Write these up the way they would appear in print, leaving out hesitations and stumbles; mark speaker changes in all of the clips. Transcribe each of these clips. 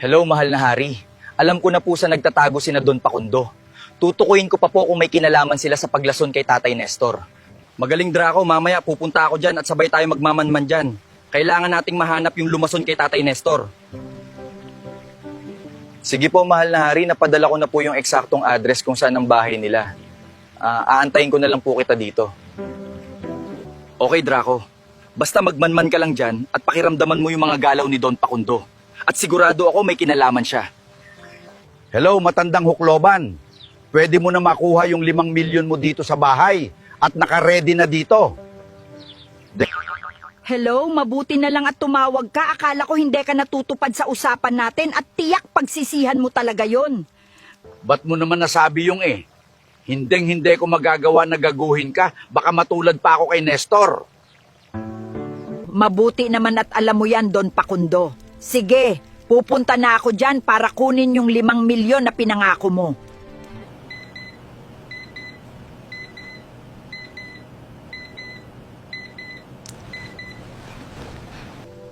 Speaker 1: Hello, mahal na hari. Alam ko na po sa nagtatago sina Don Pakundo. Tutukuyin ko pa po kung may kinalaman sila sa paglason kay Tatay Nestor. Magaling Draco, mamaya pupunta ako dyan at sabay tayo magmamanman dyan. Kailangan nating mahanap yung lumason kay Tatay Nestor. Sige po, mahal na hari, napadala ko na po yung eksaktong address kung saan ang bahay nila. Aantayin ko na lang po kita dito. Okay, Draco. Basta magmanman ka lang dyan at pakiramdaman mo yung mga galaw ni Don Pakundo. At sigurado ako may kinalaman siya.
Speaker 2: Hello, matandang hukloban. Pwede mo na makuha yung 5 milyon mo dito sa bahay at naka-ready na dito.
Speaker 3: Hello, mabuti na lang at tumawag ka. Akala ko hindi ka natutupad sa usapan natin at tiyak pagsisihan mo talaga yon.
Speaker 2: Ba't mo naman nasabi yung Hinding-hindi ko magagawa na gaguhin ka. Baka matulad pa ako kay Nestor.
Speaker 3: Mabuti naman at alam mo yan, Don Pakundo. Sige, pupunta na ako dyan para kunin yung 5 milyon na pinangako mo.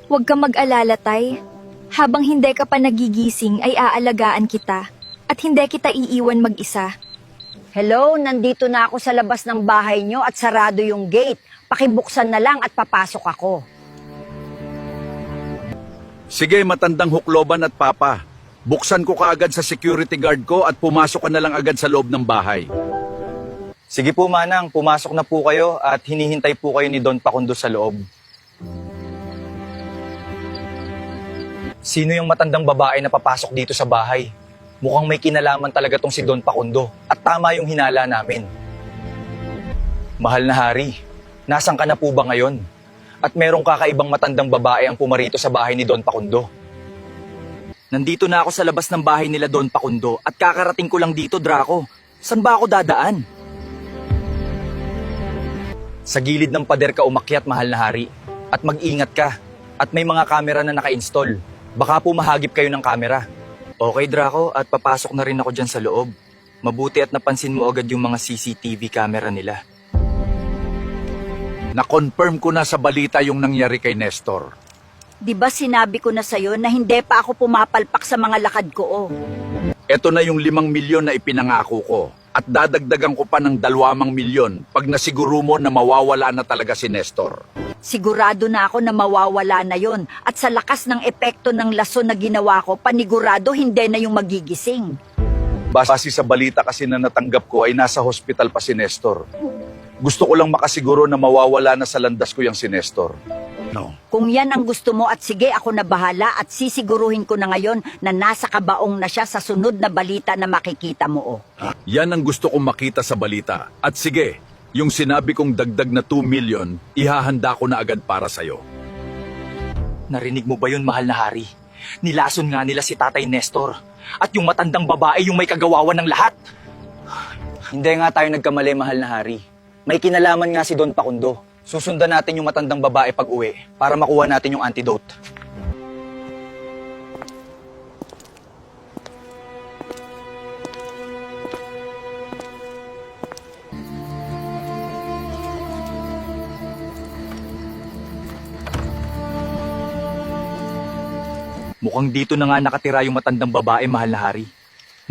Speaker 4: Huwag kang mag-alala, Tay. Habang hindi ka pa nagigising ay aalagaan kita at hindi kita iiwan mag-isa.
Speaker 3: Hello, nandito na ako sa labas ng bahay nyo at sarado yung gate. Pakibuksan na lang at papasok ako.
Speaker 2: Sige, matandang hukloban at papa. Buksan ko kaagad sa security guard ko at pumasok ka na lang agad sa loob ng bahay.
Speaker 1: Sige po, Manang, pumasok na po kayo at hinihintay po kayo ni Don Pakundo sa loob. Sino yung matandang babae na papasok dito sa bahay? Mukhang may kinalaman talaga tong si Don Pakundo at tama yung hinala namin. Mahal na hari, nasan ka na po ba ngayon? At merong kakaibang matandang babae ang pumarito sa bahay ni Don Pakundo. Nandito na ako sa labas ng bahay nila Don Pakundo at kakarating ko lang dito, Draco. San ba ako dadaan? Sa gilid ng pader ka umakyat, mahal na hari. At mag-ingat ka. At may mga kamera na naka-install. Baka po mahagip kayo ng kamera. Okay, Draco, at papasok na rin ako dyan sa loob. Mabuti at napansin mo agad yung mga CCTV camera nila.
Speaker 2: Na-confirm ko na sa balita yung nangyari kay Nestor.
Speaker 3: Di ba sinabi ko na sa'yo na hindi pa ako pumapalpak sa mga lakad ko, oh.
Speaker 2: Ito na yung 5 milyon na ipinangako ko. At dadagdagan ko pa ng 2 milyon pag nasiguro mo na mawawala na talaga si Nestor.
Speaker 3: Sigurado na ako na mawawala na yon. At sa lakas ng epekto ng lason na ginawa ko, panigurado hindi na yung magigising.
Speaker 2: Base sa balita kasi na natanggap ko ay nasa hospital pa si Nestor. Gusto ko lang makasiguro na mawawala na sa landas ko yung si Nestor. No.
Speaker 3: Kung yan ang gusto mo at sige ako na bahala at sisiguruhin ko na ngayon na nasa kabaong na siya sa sunod na balita na makikita mo, oh.
Speaker 2: Yan ang gusto kong makita sa balita. At sige, yung sinabi kong dagdag na 2 milyon, ihahanda ko na agad para sa'yo.
Speaker 1: Narinig mo ba yun, mahal na hari? Nilason nga nila si Tatay Nestor. At yung matandang babae yung may kagawawan ng lahat. Hindi nga tayo nagkamali, mahal na hari. May kinalaman nga si Don Pakundo. Susundan natin yung matandang babae pag uwi para makuha natin yung antidote. Mukhang dito na nga nakatira yung matandang babae, mahal na hari.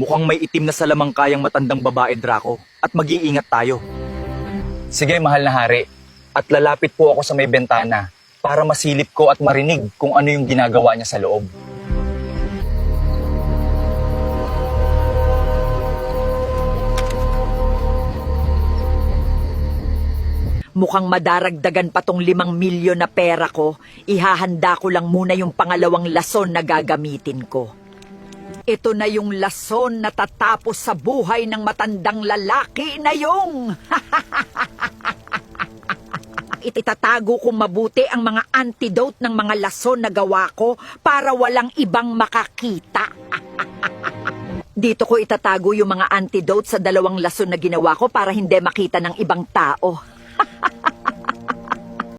Speaker 1: Mukhang may itim na salamang kayang matandang babae, Draco. At mag-iingat tayo. Sige, mahal na hari. At lalapit po ako sa may bentana para masilip ko at marinig kung ano yung ginagawa niya sa loob.
Speaker 3: Mukhang madaragdagan pa tong 5 milyon na pera ko. Ihahanda ko lang muna yung pangalawang lason na gagamitin ko. Ito na yung lason na tatapos sa buhay ng matandang lalaki na yung... Itatago kong mabuti ang mga antidote ng mga lason na gawa ko para walang ibang makakita. Dito ko itatago yung mga antidote sa 2 lason na ginawa ko para hindi makita ng ibang tao.